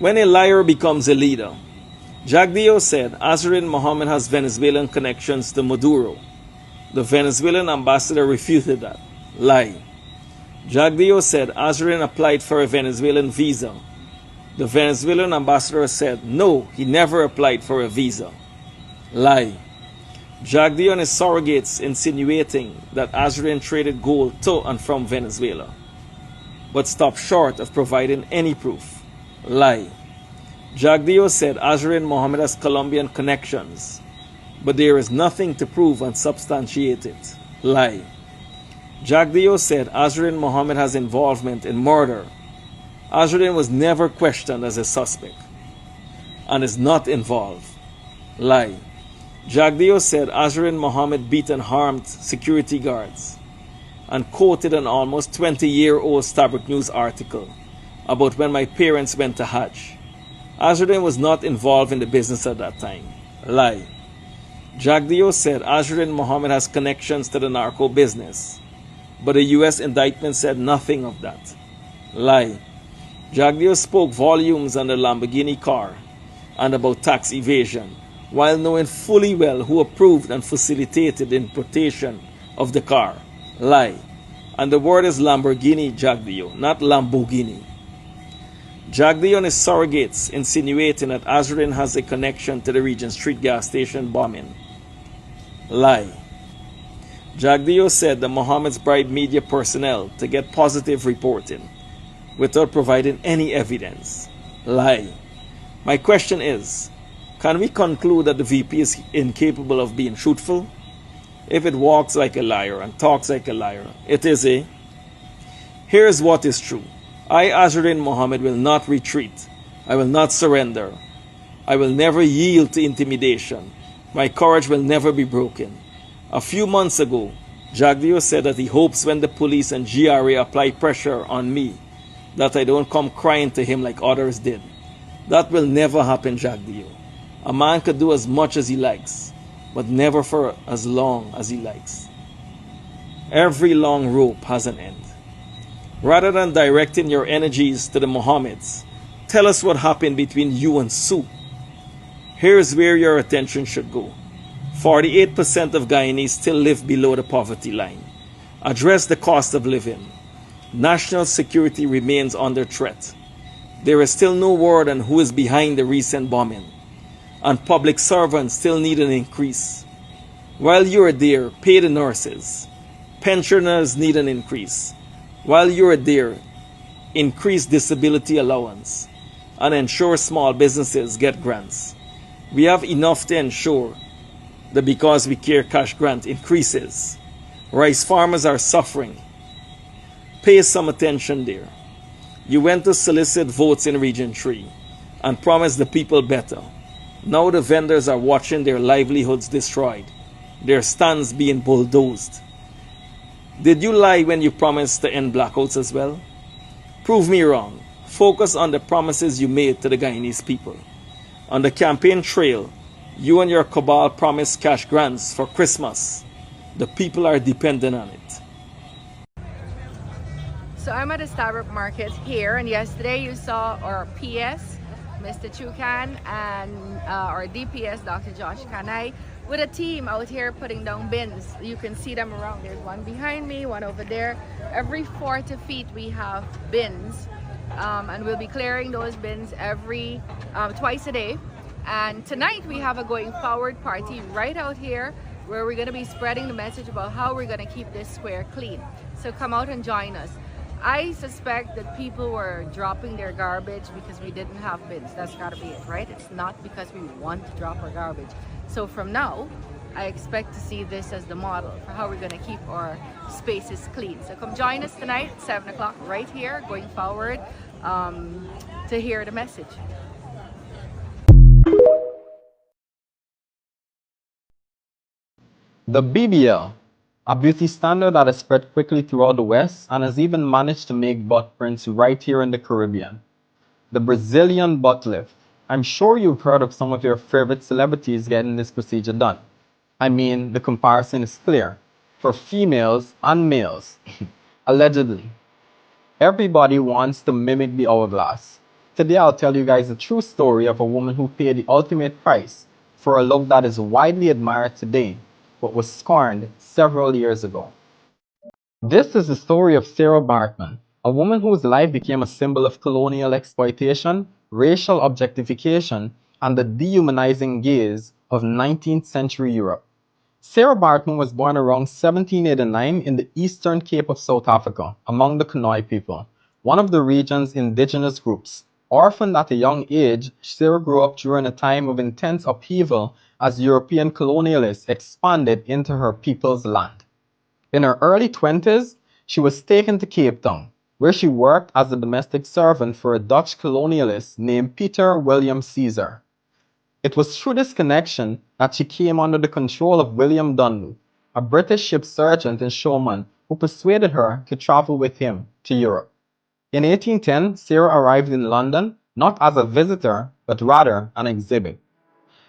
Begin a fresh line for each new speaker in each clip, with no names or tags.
When a liar becomes a leader, Jagdeo said Azrin Mohammed has Venezuelan connections to Maduro. The Venezuelan ambassador refuted that. Lie. Jagdeo said Azrin applied for a Venezuelan visa. The Venezuelan ambassador said no, he never applied for a visa. Lie. Jagdeo and his surrogates insinuating that Azrin traded gold to and from Venezuela, but stopped short of providing any proof. Lie. Jagdeo said Azrin Mohammed has Colombian connections, but there is nothing to prove and substantiate it. Lie. Jagdeo said Azrin Mohammed has involvement in murder. Azrin was never questioned as a suspect and is not involved. Lie. Jagdeo said Azrin Mohammed beat and harmed security guards and quoted an almost 20-year-old Starbuck News article about when my parents went to Hajj. Azrin was not involved in the business at that time. Lie. Jagdeo said Azrin Mohammed has connections to the narco business, but the U.S. indictment said nothing of that. Lie. Jagdeo spoke volumes on the Lamborghini car and about tax evasion, while knowing fully well who approved and facilitated the importation of the car. Lie. And the word is Lamborghini, Jagdeo, not Lamborghini. Jagdeo and his surrogates insinuating that Azrin has a connection to the Regent Street gas station bombing. Lie. Jagdeo said that Mohammed's bribed media personnel to get positive reporting without providing any evidence. Lie. My question is, can we conclude that the VP is incapable of being truthful? If it walks like a liar and talks like a liar, it is a... Here's what is true. I, Azrin Mohammed, will not retreat. I will not surrender. I will never yield to intimidation. My courage will never be broken. A few months ago, Jagdeo said that he hopes when the police and GRA apply pressure on me, that I don't come crying to him like others did. That will never happen, Jagdeo. A man could do as much as he likes, but never for as long as he likes. Every long rope has an end. Rather than directing your energies to the Mohammeds, tell us what happened between you and Sue. Here's where your attention should go. 48% of Guyanese still live below the poverty line. Address the cost of living. National security remains under threat. There is still no word on who is behind the recent bombing, and public servants still need an increase. While you are there, pay the nurses. Pensioners need an increase. While you are there, increase disability allowance and ensure small businesses get grants. We have enough to ensure the Because We Care cash grant increases. Rice farmers are suffering. Pay some attention there. You went to solicit votes in Region 3 and promised the people better. Now the vendors are watching their livelihoods destroyed, their stands being bulldozed. Did you lie when you promised to end blackouts as well? Prove me wrong. Focus on the promises you made to the Guyanese people. On the campaign trail, you and your cabal promised cash grants for Christmas. The people are dependent on it.
So I'm at the Starbuck Market here, and yesterday you saw our PS, Mr. Chukan, and our DPS, Dr. Josh Kanai, with a team out here putting down bins. You can see them around. There's one behind me, one over there. Every 40 feet we have bins, and we'll be clearing those bins every twice a day. And tonight we have a going forward party right out here where we're going to be spreading the message about how we're going to keep this square clean. So come out and join us. I suspect that people were dropping their garbage because we didn't have bins. That's got to be it, right? It's not because we want to drop our garbage. So from now, I expect to see this as the model for how we're going to keep our spaces clean. So come join us tonight at 7 o'clock right here, going forward, to hear the message.
The BBL, a beauty standard that has spread quickly throughout the West and has even managed to make butt prints right here in the Caribbean. The Brazilian butt lift. I'm sure you've heard of some of your favorite celebrities getting this procedure done. I mean, the comparison is clear for females and males. Allegedly. Everybody wants to mimic the hourglass. Today I'll tell you guys the true story of a woman who paid the ultimate price for a love that is widely admired today, but was scorned several years ago. This is the story of Sarah Bartman, a woman whose life became a symbol of colonial exploitation, racial objectification, and the dehumanizing gaze of 19th century Europe. Sarah Bartman was born around 1789 in the Eastern Cape of South Africa, among the Khoi people, one of the region's indigenous groups. Orphaned at a young age, Sarah grew up during a time of intense upheaval as European colonialists expanded into her people's land. In her early 20s, she was taken to Cape Town, where she worked as a domestic servant for a Dutch colonialist named Peter William Caesar. It was through this connection that she came under the control of William Dunlop, a British ship sergeant and showman who persuaded her to travel with him to Europe. In 1810, Sarah arrived in London not as a visitor, but rather an exhibit.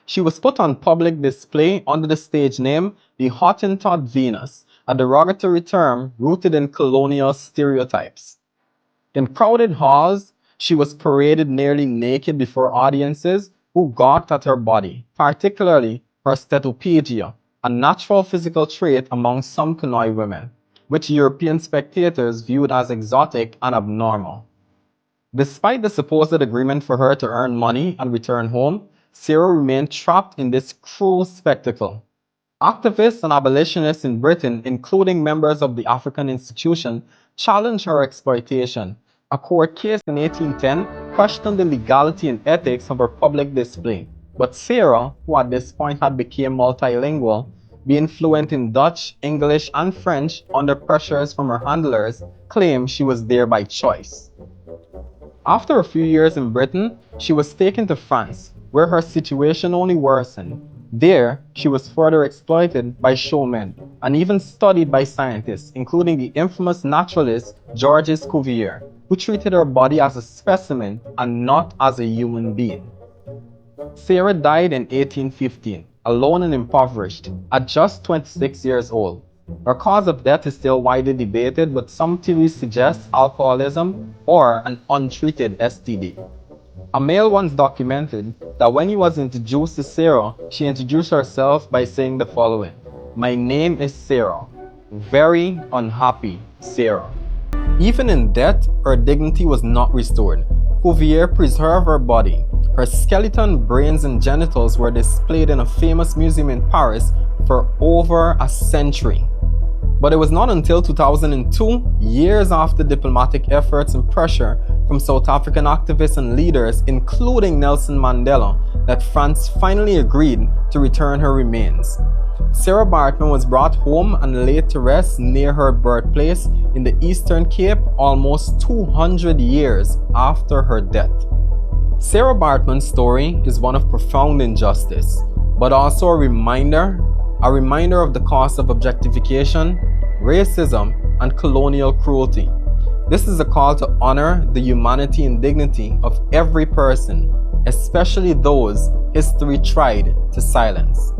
She was put on public display under the stage name the Hottentot Venus, a derogatory term rooted in colonial stereotypes. In crowded halls, she was paraded nearly naked before audiences who gawked at her body, particularly her stetopedia, a natural physical trait among some Khoi women, which European spectators viewed as exotic and abnormal. Despite the supposed agreement for her to earn money and return home, Sarah remained trapped in this cruel spectacle. Activists and abolitionists in Britain, including members of the African Institution, challenged her exploitation. A court case in 1810 questioned the legality and ethics of her public display. But Sarah, who at this point had become multilingual, being fluent in Dutch, English, and French under pressures from her handlers, claimed she was there by choice. After a few years in Britain, she was taken to France, where her situation only worsened. There, she was further exploited by showmen and even studied by scientists, including the infamous naturalist Georges Cuvier, who treated her body as a specimen and not as a human being. Sarah died in 1815, alone and impoverished, at just 26 years old. Her cause of death is still widely debated, but some theories suggest alcoholism or an untreated STD. A male once documented that when he was introduced to Sarah, she introduced herself by saying the following: "My name is Sarah. Very unhappy Sarah." Even in death, her dignity was not restored. Cuvier preserved her body. Her skeleton, brains, and genitals were displayed in a famous museum in Paris for over a century. But it was not until 2002, years after diplomatic efforts and pressure from South African activists and leaders, including Nelson Mandela, that France finally agreed to return her remains. Sarah Bartman was brought home and laid to rest near her birthplace in the Eastern Cape almost 200 years after her death. Sarah Bartman's story is one of profound injustice, but also a reminder of the cost of objectification, racism, and colonial cruelty. This is a call to honor the humanity and dignity of every person, especially those history tried to silence.